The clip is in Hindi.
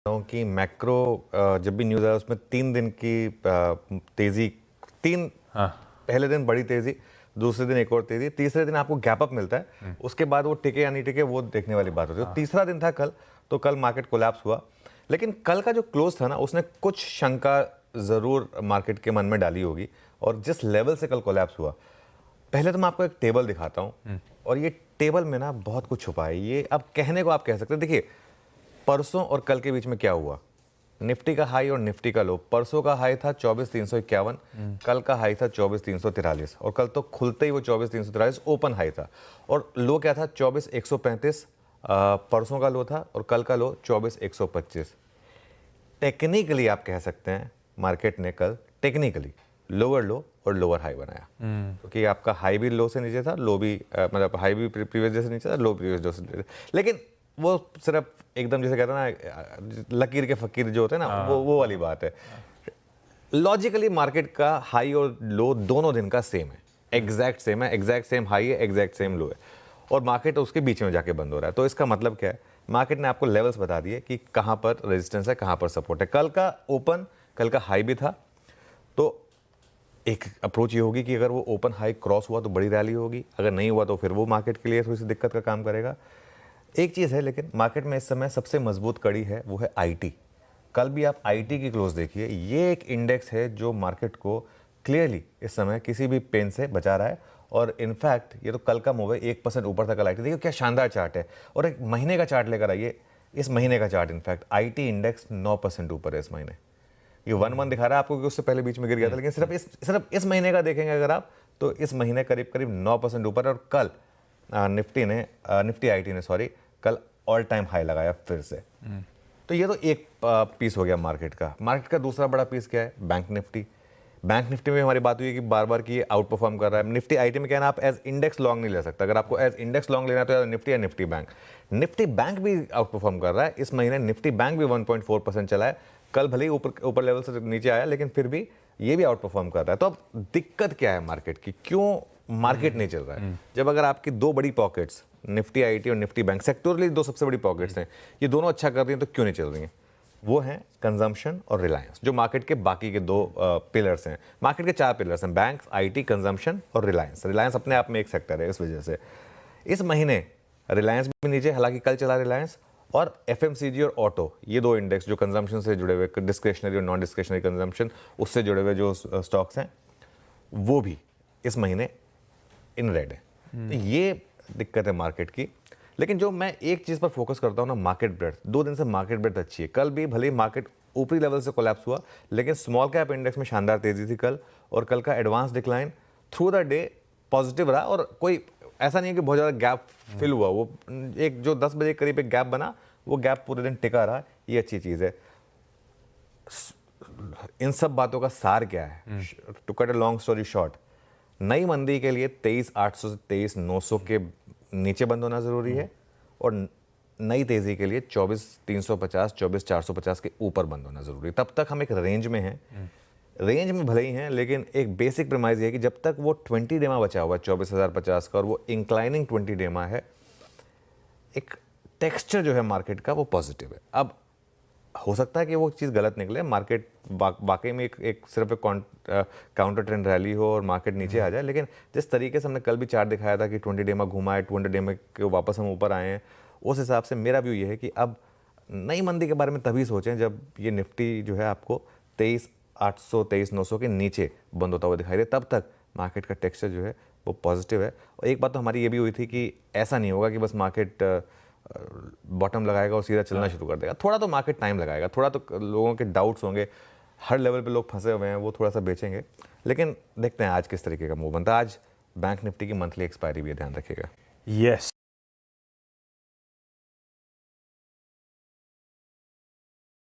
हूँ कि मैक्रो जब भी न्यूज़ आया उसमें 3 दिन की तेज़ी, तीन हाँ। पहले दिन बड़ी तेज़ी, दूसरे दिन एक और तेज़ी, तीसरे दिन आपको गैप अप मिलता है, उसके बाद वो टिके या नहीं टिके वो देखने वाली बात होती है। तीसरा दिन था कल, तो कल मार्केट कोलैप्स हुआ, लेकिन कल का जो क्लोज था ना उसने कुछ शंका ज़रूर मार्केट के मन में डाली होगी। और जिस लेवल से कल कोलैप्स हुआ, पहले तो मैं आपको एक टेबल दिखाता हूँ और ये टेबल में ना बहुत कुछ छुपा है। ये अब कहने को आप कह सकते हैं, देखिए परसों और कल के बीच में क्या हुआ, निफ्टी का हाई और निफ्टी का लो। परसों का हाई था 24,351, कल का हाई था 24,343 और कल तो खुलते ही वो 24,343 ओपन हाई था। और लो क्या था 24,135, परसों का लो था और कल का लो 24,125। टेक्निकली आप कह सकते हैं मार्केट ने कल टेक्निकली लोअर लो और लोअर हाई बनाया, क्योंकि आपका हाई भी लो से नीचे था, लो भी मतलब हाई भी प्रीवियस डे से नीचे था, लो प्रीवियस डे से नीचे था। लेकिन वो सिर्फ एकदम जैसे कहते हैं ना लकीर के फकीर जो होते हैं ना, वो वाली बात है। लॉजिकली मार्केट का हाई और लो दोनों दिन का सेम है, एग्जैक्ट सेम है, एग्जैक्ट सेम हाई है, एग्जैक्ट सेम लो है, और मार्केट उसके बीच में जाके बंद हो रहा है। तो इसका मतलब क्या है, मार्केट ने आपको लेवल्स बता दिए कि कहाँ पर रेजिस्टेंस है, कहाँ पर सपोर्ट है। कल का ओपन, कल का हाई भी था, तो एक अप्रोच ये होगी कि अगर वो ओपन हाई क्रॉस हुआ तो बड़ी रैली होगी, अगर नहीं हुआ तो फिर वो मार्केट के लिए थोड़ी सी दिक्कत का काम करेगा। एक चीज़ है लेकिन मार्केट में इस समय सबसे मजबूत कड़ी है, वो है आईटी। कल भी आप आईटी की क्लोज देखिए, ये एक इंडेक्स है जो मार्केट को क्लियरली इस समय किसी भी पेन से बचा रहा है। और इनफैक्ट ये तो कल का मूव है, 1% ऊपर था कल आईटी। देखिए क्या शानदार चार्ट है, और एक महीने का चार्ट लेकर आइए, इस महीने का चार्ट इनफैक्ट आईटी इंडेक्स 9% ऊपर है इस महीने। ये 1-1 दिखा रहा है आपको कि उससे पहले बीच में गिर गया था, लेकिन सिर्फ इस महीने का देखेंगे अगर आप, तो इस महीने करीब करीब 9% ऊपर है। और कल निफ्टी आईटी ने कल ऑल टाइम हाई लगाया फिर से। तो ये तो एक पीस हो गया मार्केट का। मार्केट का दूसरा बड़ा पीस क्या है, बैंक निफ्टी। बैंक निफ्टी में हमारी बात हुई कि बार बार कि ये आउट परफॉर्म कर रहा है। निफ्टी आईटी में क्या है ना, आप एज इंडेक्स लॉन्ग नहीं ले सकता। अगर आपको एज इंडेक्स लॉन्ग लेना है तो या निफ्टी या निफ्टी बैंक। निफ्टी बैंक भी आउट परफॉर्म कर रहा है इस महीने। निफ्टी बैंक भी 1.4% चला है। कल भले ही ऊपर लेवल से नीचे आया, लेकिन फिर भी ये भी आउट परफॉर्म कर रहा है। तो अब दिक्कत क्या है मार्केट की, क्यों मार्केट नहीं चल रहा है? जब अगर आपकी दो बड़ी पॉकेट्स निफ्टी आईटी और निफ्टी बैंक, सेक्टोरली दो सबसे बड़ी पॉकेट्स हैं, ये दोनों अच्छा कर रही हैं, तो क्यों नहीं चल रही हैं? वो हैं कंजम्पशन और रिलायंस, जो मार्केट के बाकी के दो पिलर्स हैं। मार्केट के 4 पिलर्स हैं, बैंक, आईटी, कंजम्पशन और रिलायंस। रिलायंस अपने आप में एक सेक्टर है, इस वजह से इस महीने रिलायंस भी नीचे, हालांकि कल चला रिलायंस। और एफएमसीजी और ऑटो, ये दो इंडेक्स जो कंजम्पशन से जुड़े हुए, डिस्क्रिशनरी और नॉन डिस्क्रिशनरी कंजम्पशन उससे जुड़े हुए जो स्टॉक्स हैं, वो भी इस महीने इन रेड है। तो ये दिक्कत है मार्केट की। लेकिन जो मैं एक चीज़ पर फोकस करता हूँ ना, मार्केट ब्रेड्थ। 2 दिन से मार्केट ब्रेड्थ अच्छी है। कल भी भले ही मार्केट ऊपरी लेवल से कोलैप्स हुआ, लेकिन स्मॉल कैप इंडेक्स में शानदार तेजी थी कल। और कल का advance decline through the day positive रहा, और कोई ऐसा नहीं है कि बहुत ज़्यादा गैप फिल हुआ। वो एक जो 10 बजे करीब एक गैप बना, वो गैप पूरे दिन टिका रहा, ये अच्छी चीज़ है। इन सब बातों का सार क्या है, to cut a long story short, नई मंदी के लिए 23,800 से 23,900 के नीचे बंद होना जरूरी है, और नई तेजी के लिए 24,350, 24,450 के ऊपर बंद होना जरूरी है। तब तक हम एक रेंज में हैं, रेंज में भले ही हैं, लेकिन एक बेसिक प्रेमाइज ये है कि जब तक वो 20 डेमा बचा हुआ है 24,050 का, और वो इंक्लाइनिंग 20 डेमा है, एक टेक्सचर जो है मार्केट का वो पॉजिटिव है। अब हो सकता है कि वो चीज़ गलत निकले, मार्केट वाकई में एक सिर्फ एक काउंटर ट्रेंड रैली हो और मार्केट नीचे आ जाए। लेकिन जिस तरीके से हमने कल भी चार्ट दिखाया था कि 20 डेमा घुमा है, 20 डेमा के वापस हम ऊपर आए हैं, उस हिसाब से मेरा व्यू ये है कि अब नई मंदी के बारे में तभी सोचें जब ये निफ्टी जो है आपको 23,800, 23,900 के नीचे बंद होता हुआ दिखाई दे। तब तक मार्केट का टेक्सचर जो है वो पॉजिटिव है। और एक बात तो हमारी ये भी हुई थी कि ऐसा नहीं होगा कि बस मार्केट बॉटम लगाएगा और सीधा चलना शुरू कर देगा। थोड़ा तो मार्केट टाइम लगाएगा, थोड़ा तो लोगों के डाउट्स होंगे, हर लेवल पे लोग फंसे हुए हैं, वो थोड़ा सा बेचेंगे। लेकिन देखते हैं आज किस तरीके का मूव बनता है। आज बैंक निफ्टी की मंथली एक्सपायरी भी है, ध्यान रखिएगा। यस।